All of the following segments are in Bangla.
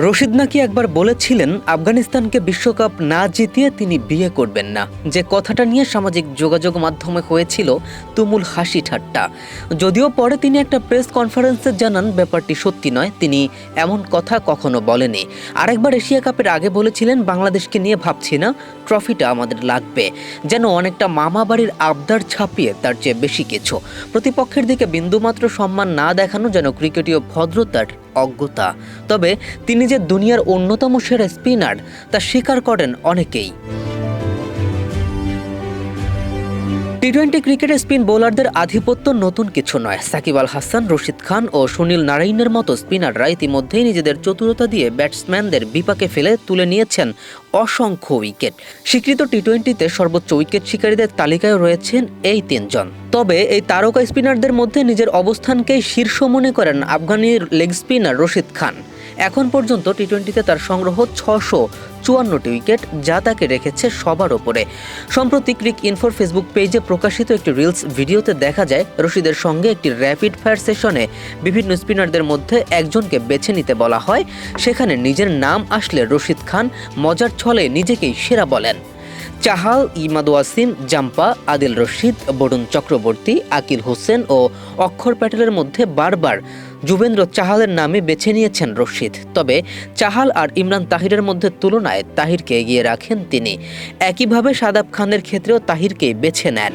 রশিদ নাকি একবার বলেছিলেন আফগানিস্তানকে বিশ্বকাপ না জিতিয়ে তিনি বিয়ে করবেন না, যে কথাটা নিয়ে সামাজিক যোগাযোগ মাধ্যমে হয়েছিল তুমুল হাসি ঠাট্টা। যদিও পরে তিনি একটা প্রেস কনফারেন্সে জানান ব্যাপারটি সত্যি নয়, তিনি এমন কথা কখনো বলেনি। আরেকবার এশিয়া কাপের আগে বলেছিলেন বাংলাদেশকে নিয়ে ভাবছি না, ট্রফিটা আমাদের লাগবে, যেন অনেকটা মামা বাড়ির আবদার ছাপিয়ে তার চেয়ে বেশি কিছু। প্রতিপক্ষের দিকে বিন্দুমাত্র সম্মান না দেখানো যেন ক্রিকেটীয় ভদ্রতার অজ্ঞতা। তবে তিনি যে দুনিয়ার অন্যতম সেরা স্পিনার তা স্বীকার করেন অনেকেই। টি-20 ক্রিকেটে স্পিন বোলারদের আধিপত্য নতুন কিছু নয়। সাকিব আল হাসান, রশিদ খান ও সুনীল নারাইনের মতো স্পিনাররা ইতিমধ্যেই নিজেদের চতুরতা দিয়ে ব্যাটসম্যানদের বিপাকে ফেলে তুলে নিয়েছেন অসংখ্য উইকেট। স্বীকৃত টি-20তে সর্বোচ্চ উইকেট শিকারীদের তালিকায় রয়েছেন এই তিনজন। তবে এই তারকা স্পিনারদের মধ্যে নিজের অবস্থানকেই শীর্ষ মনে করেন আফগানির লেগ স্পিনার রশিদ খান। এখন পর্যন্ত টি-20তে তার সংগ্রহ 654টি উইকেট, যা তাকে রেখেছে সবার ওপরে। সম্প্রতি ক্রিক ইনফোর ফেসবুক পেজে প্রকাশিত একটি রিলস ভিডিওতে দেখা যায় রশিদের সঙ্গে একটি র্যাপিড ফায়ার সেশনে বিভিন্ন স্পিনারদের মধ্যে একজনকে বেছে নিতে বলা হয়। সেখানে নিজের নাম আসলে রশিদ খান মজার ছলে নিজেকেই সেরা বলেন। চাহাল, ইমাদ ওয়াসিম, জাম্পা, আদিল রশিদ, বরুণ চক্রবর্তী, আকিল হোসেন ও অক্ষর প্যাটেলের মধ্যে বারবার যুবেন্দ্র চাহালের নামে বেছে নিয়েছেন রশিদ। তবে চাহাল আর ইমরান তাহিরের মধ্যে তুলনায় তাহিরকে এগিয়ে রাখেন তিনি। একইভাবে শাদাব খানের ক্ষেত্রেও তাহিরকেই বেছে নেন।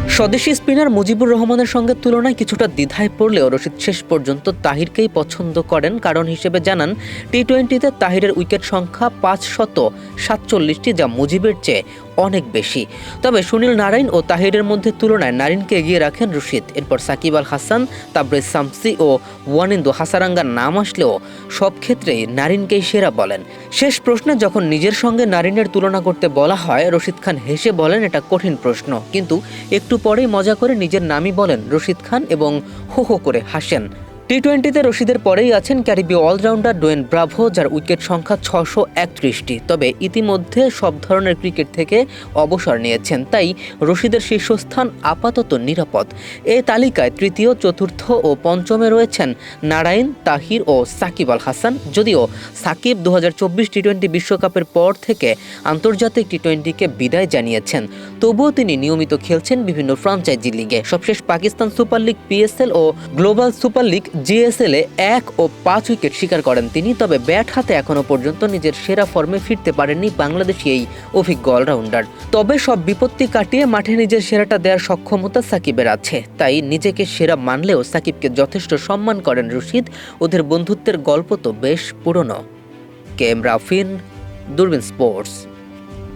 স্বদেশি স্পিনার মুজিবুর রহমানের সঙ্গে তুলনায় কিছুটা দ্বিধায় পড়লেও রশিদ শেষ পর্যন্ত তাহিরকেই পছন্দ করেন। কারণ হিসেবে জানান টি-20তে তাহিরের উইকেট সংখ্যা 547টি, যা মুজিবের চেয়ে অনেক বেশি। তবে সুনীল নারাইন ও তাহিরের মধ্যে তুলনায় নারিনকে এগিয়ে রাখেন রশিদ। এরপর সাকিব আল হাসান, তাবরেজ শামসী ও ওয়ানিন্দু হাসারাঙ্গার নাম আসলেও সব ক্ষেত্রেই নারিনকেই সেরা বলেন। শেষ প্রশ্নে যখন নিজের সঙ্গে নারিনের তুলনা করতে বলা হয়, রশিদ খান হেসে বলেন এটা কঠিন প্রশ্ন, কিন্তু একটু পরেই মজা করে নিজের নামই বলেন রশিদ খান এবং হো হো করে হাসেন। টি-20তে রশিদের পরেই আছেন ক্যারিবীয় অলরাউন্ডার ডোয়েন ব্রাভো, যার উইকেট সংখ্যা 631টি। তবে ইতিমধ্যে সব ধরনের ক্রিকেট থেকে অবসর নিয়েছেন, তাই রশিদের শীর্ষস্থান আপাতত নিরাপদ। এই তালিকায় তৃতীয়, চতুর্থ ও পঞ্চমে রয়েছেন নারাইন, তাহির ও সাকিব আল হাসান। যদিও সাকিব 2024 টি-20 বিশ্বকাপের পর থেকে আন্তর্জাতিক টি-20কে বিদায় জানিয়েছেন, তবুও তিনি নিয়মিত খেলছেন বিভিন্ন ফ্রাঞ্চাইজি লিগে। সবশেষ পাকিস্তান সুপার লিগ পিএসএল ও গ্লোবাল সুপার লিগ জিএসএল-এ 1 ও 5 উইকেট শিকার করেন তিনি। তবে ব্যাট হাতে এখনো পর্যন্ত নিজের সেরা ফর্মে ফিরতে পারেননি বাংলাদেশি এই অভিজ্ঞ অলরাউন্ডার। তবে সব বিপত্তি কাটিয়ে মাঠে নিজের সেরাটা দেওয়ার সক্ষমতা সাকিবের আছে, তাই নিজেকে সেরা মানলেও সাকিবকে যথেষ্ট সম্মান করেন রশিদ। ওদের বন্ধুত্বের গল্প তো বেশ পুরনো। কে এম রাফিন, দূরবীন স্পোর্টস।